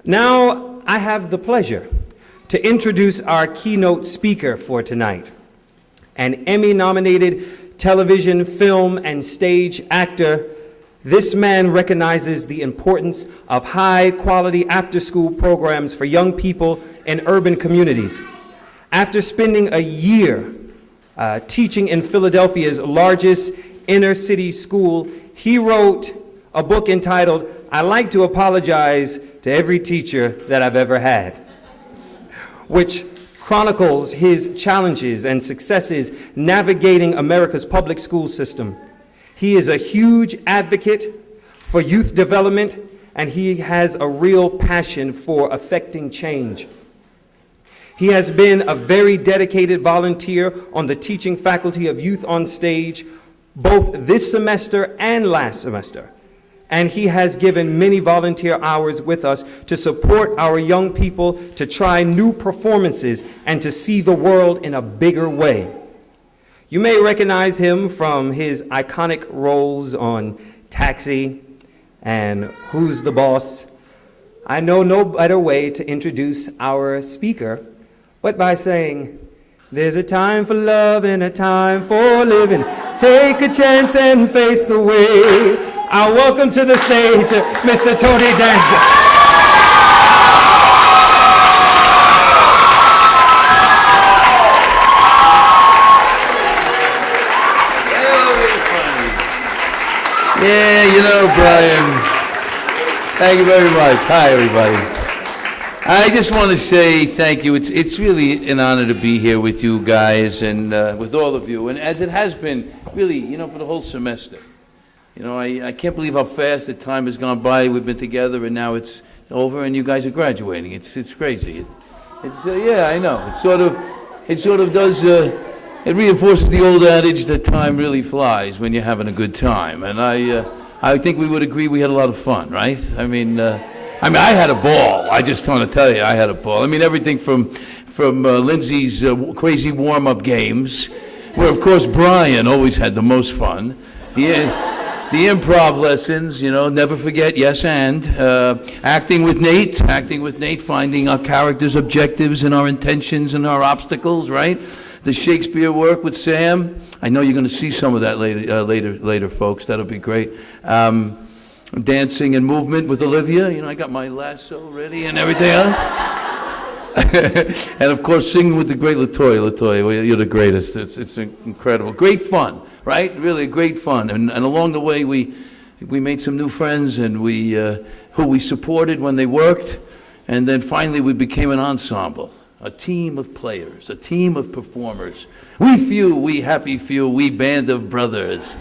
Now, I have the pleasure to introduce our keynote speaker for tonight, an Emmy-nominated television, film, and stage actor. This man recognizes the importance of high-quality after-school programs for young people in urban communities. After spending a year teaching in Philadelphia's largest inner-city school, he wrote a book entitled, "I Like to Apologize to Every Teacher That I've Ever Had," which chronicles his challenges and successes navigating America's public school system. He is a huge advocate for youth development, and he has a real passion for affecting change. He has been a very dedicated volunteer on the teaching faculty of Youth on Stage, both this semester and last semester. And he has given many volunteer hours with us to support our young people to try new performances and to see the world in a bigger way. You may recognize him from his iconic roles on Taxi and Who's the Boss. I know no better way to introduce our speaker but by saying, "There's a time for love and a time for living. Take a chance and face the way." I'll welcome to the stage Mr. Tony Danza. Yeah, you know, Brian, thank you very much. Hi, everybody. I just want to say thank you. It's really an honor to be here with you guys and with all of you, and as it has been really, you know, for the whole semester. You know, I can't believe how fast the time has gone by. We've been together, and now it's over, and you guys are graduating. It's crazy. Yeah, I know. It sort of does. It reinforces the old adage that time really flies when you're having a good time, and I think we would agree we had a lot of fun, right? I mean, I had a ball. I just want to tell you, I had a ball. I mean, everything from Lindsay's crazy warm-up games, where of course Brian always had the most fun. The improv lessons, you know, never forget, yes, and acting with Nate, finding our characters' objectives and our intentions and our obstacles, right? The Shakespeare work with Sam. I know you're going to see some of that later, folks. That'll be great. Dancing and movement with Olivia. You know, I got my lasso ready and everything else. And of course, singing with the great LaToya. LaToya, you're the greatest. It's incredible. Great fun, right? Really great fun. And along the way, we made some new friends, and who we supported when they worked. And then finally, we became an ensemble, a team of players, a team of performers. We few, we happy few, we band of brothers.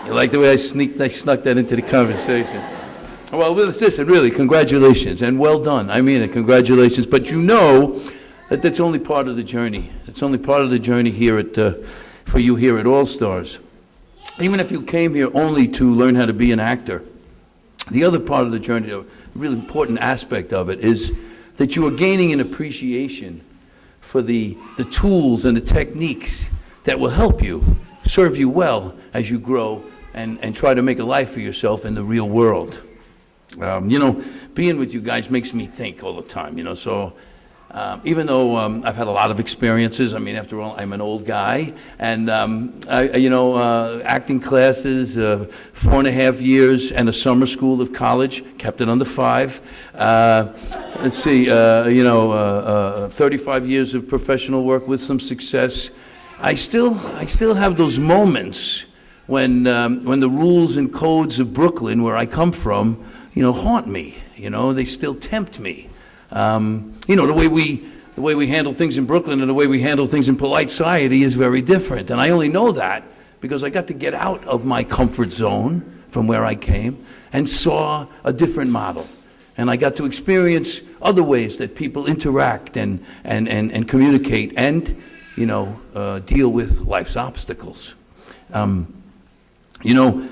You like the way I snuck that into the conversation? Well, listen, really, congratulations, and well done. I mean it, congratulations. But you know that that's only part of the journey. It's only part of the journey here for you here at All Stars. Even if you came here only to learn how to be an actor, the other part of the journey, a really important aspect of it, is that you are gaining an appreciation for the tools and the techniques that will help you, serve you well as you grow and try to make a life for yourself in the real world. You know, being with you guys makes me think all the time, you know, so even though I've had a lot of experiences, I mean, after all, I'm an old guy, and acting classes, 4.5 years, and a summer school of college, kept it under 5. Let's see, 35 years of professional work with some success. I still have those moments when the rules and codes of Brooklyn, where I come from, you know, haunt me. You know, they still tempt me. You know, the way we handle things in Brooklyn and the way we handle things in polite society is very different. And I only know that because I got to get out of my comfort zone from where I came and saw a different model. And I got to experience other ways that people interact and communicate and, you know, deal with life's obstacles. You know,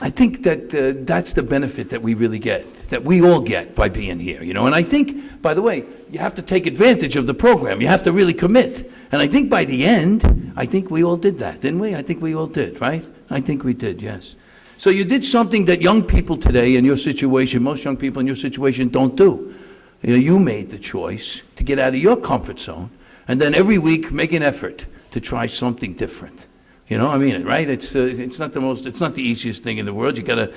I think that that's the benefit that we really get, that we all get by being here, you know. And I think, by the way, you have to take advantage of the program. You have to really commit. And I think by the end, I think we all did that, didn't we? I think we all did, right? I think we did, yes. So you did something that young people today in your situation, most young people in your situation don't do. You know, you made the choice to get out of your comfort zone, and then every week make an effort to try something different. You know, I mean, right? It's not the easiest thing in the world. You gotta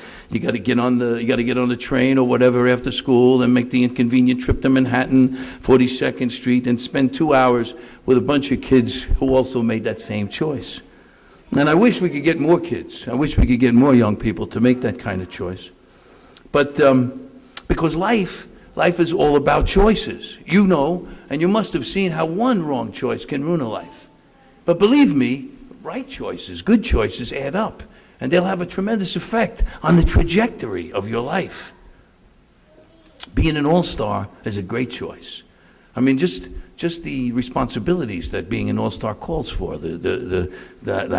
get on the train or whatever after school and make the inconvenient trip to Manhattan, 42nd Street, and spend 2 hours with a bunch of kids who also made that same choice. And I wish we could get more kids. I wish we could get more young people to make that kind of choice. But because life is all about choices. You know, and you must have seen how one wrong choice can ruin a life. But believe me, right choices, good choices add up, and they'll have a tremendous effect on the trajectory of your life. Being an all-star is a great choice. I mean, just the responsibilities that being an all-star calls for, the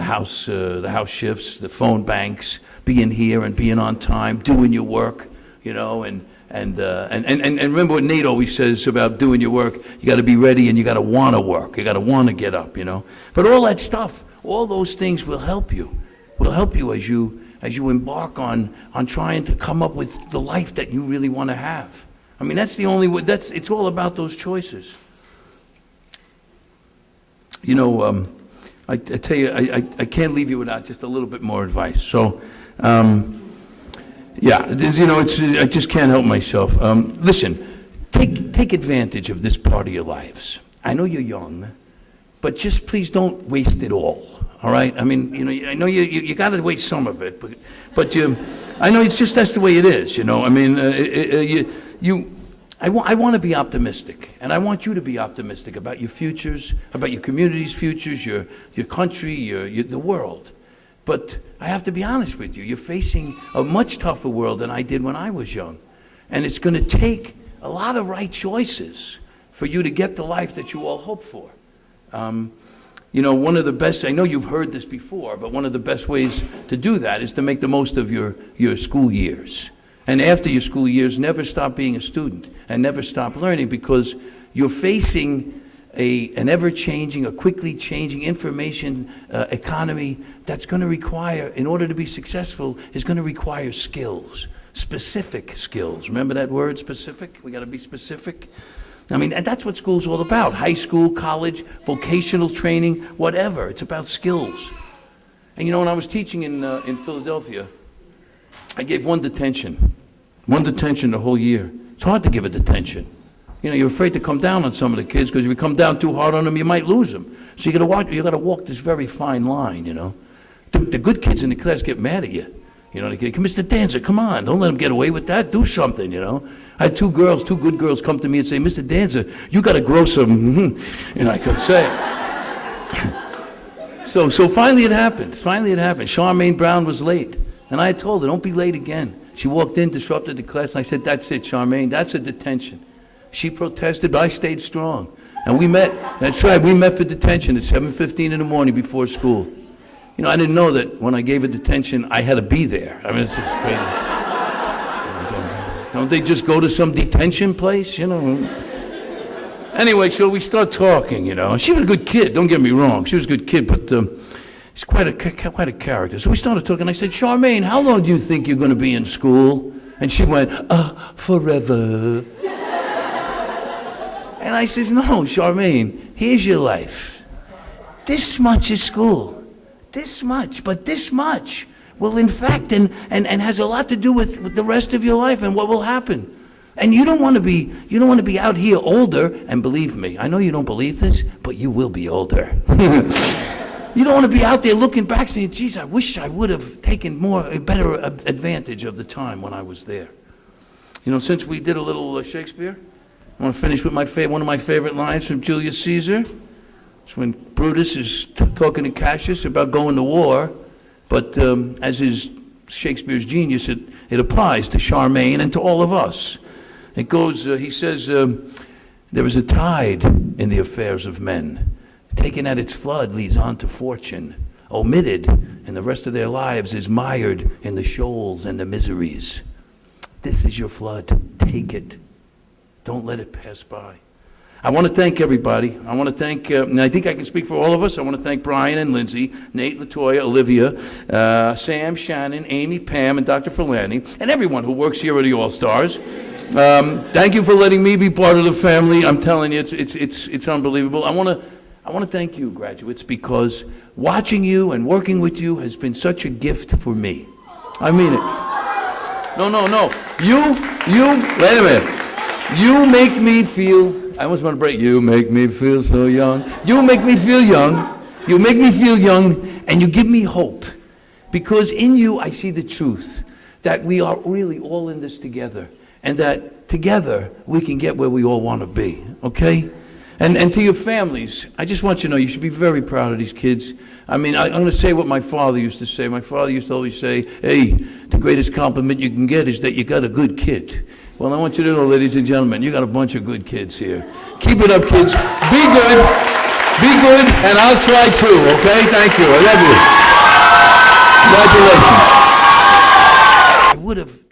house shifts, the phone banks, being here and being on time, doing your work, you know, and remember what Nate always says about doing your work. You got to be ready, and you got to want to work. You got to want to get up, you know. But all that stuff, all those things will help you. Will help you as you embark on trying to come up with the life that you really want to have. I mean, that's the only way. It's all about those choices. You know, I tell you, I can't leave you without just a little bit more advice. So, yeah, you know, I just can't help myself. Listen, take advantage of this part of your lives. I know you're young, but just please don't waste it all right? I mean, you know, I know you got to waste some of it, but I know it's just that's the way it is, you know. I mean, I want to be optimistic, and I want you to be optimistic about your futures, about your community's futures, your country, the world. But I have to be honest with you, you're facing a much tougher world than I did when I was young. And it's going to take a lot of right choices for you to get the life that you all hope for. You know, one of the best, I know you've heard this before, but one of the best ways to do that is to make the most of your school years. And after your school years, never stop being a student and never stop learning, because you're facing an ever-changing, a quickly changing information economy that's going to require, in order to be successful, is going to require skills, specific skills. Remember that word, specific? We got to be specific. I mean, and that's what school's all about. High school, college, vocational training, whatever. It's about skills. And you know, when I was teaching in Philadelphia, I gave one detention the whole year. It's hard to give a detention. You know, you're afraid to come down on some of the kids, because if you come down too hard on them, you might lose them. So you got to walk this very fine line, you know. The good kids in the class get mad at you. You know, they get, Mr. Danza, come on, don't let them get away with that. Do something, you know. I had two good girls come to me and say, Mr. Danza, you got to grow some, and I could say. So finally it happened. Charmaine Brown was late. And I told her, don't be late again. She walked in, disrupted the class, and I said, that's it, Charmaine, that's a detention. She protested, but I stayed strong. And we met, that's right, we met for detention at 7:15 in the morning before school. You know, I didn't know that when I gave a detention, I had to be there. I mean, it's just crazy. Don't they just go to some detention place, you know? Anyway, so we start talking, you know. She was a good kid, don't get me wrong. She was a good kid, but she's quite a character. So we started talking. I said, Charmaine, how long do you think you're going to be in school? And she went, forever. And I says, no, Charmaine, here's your life. This much is school. This much, but this much will in fact, and has a lot to do with the rest of your life and what will happen. And you don't want to be out here older, and believe me, I know you don't believe this, but you will be older. You don't want to be out there looking back saying, geez, I wish I would have taken better advantage of the time when I was there. You know, since we did a little Shakespeare, I want to finish with one of my favorite lines from Julius Caesar. It's when Brutus is talking to Cassius about going to war, but as is Shakespeare's genius, it applies to Charmaine and to all of us. It goes, he says, there is a tide in the affairs of men. Taken at its flood leads on to fortune. Omitted in the rest of their lives is mired in the shoals and the miseries. This is your flood. Take it. Don't let it pass by. I want to thank everybody. I want to thank, and I think I can speak for all of us. I want to thank Brian and Lindsay, Nate, LaToya, Olivia, Sam, Shannon, Amy, Pam, and Dr. Fulani, and everyone who works here at the All-Stars. Thank you for letting me be part of the family. I'm telling you, it's unbelievable. I want to thank you, graduates, because watching you and working with you has been such a gift for me. I mean it. No. You, wait a minute. You make me feel, I almost want to break, you make me feel so young. You make me feel young. You make me feel young, and you give me hope. Because in you, I see the truth, that we are really all in this together, and that together, we can get where we all want to be, okay? And to your families, I just want you to know, you should be very proud of these kids. I mean, I'm going to say what my father used to say. My father used to always say, hey, the greatest compliment you can get is that you got a good kid. Well, I want you to know, ladies and gentlemen, you got a bunch of good kids here. Keep it up, kids. Be good, and I'll try too, okay? Thank you. I love you. Congratulations. I would have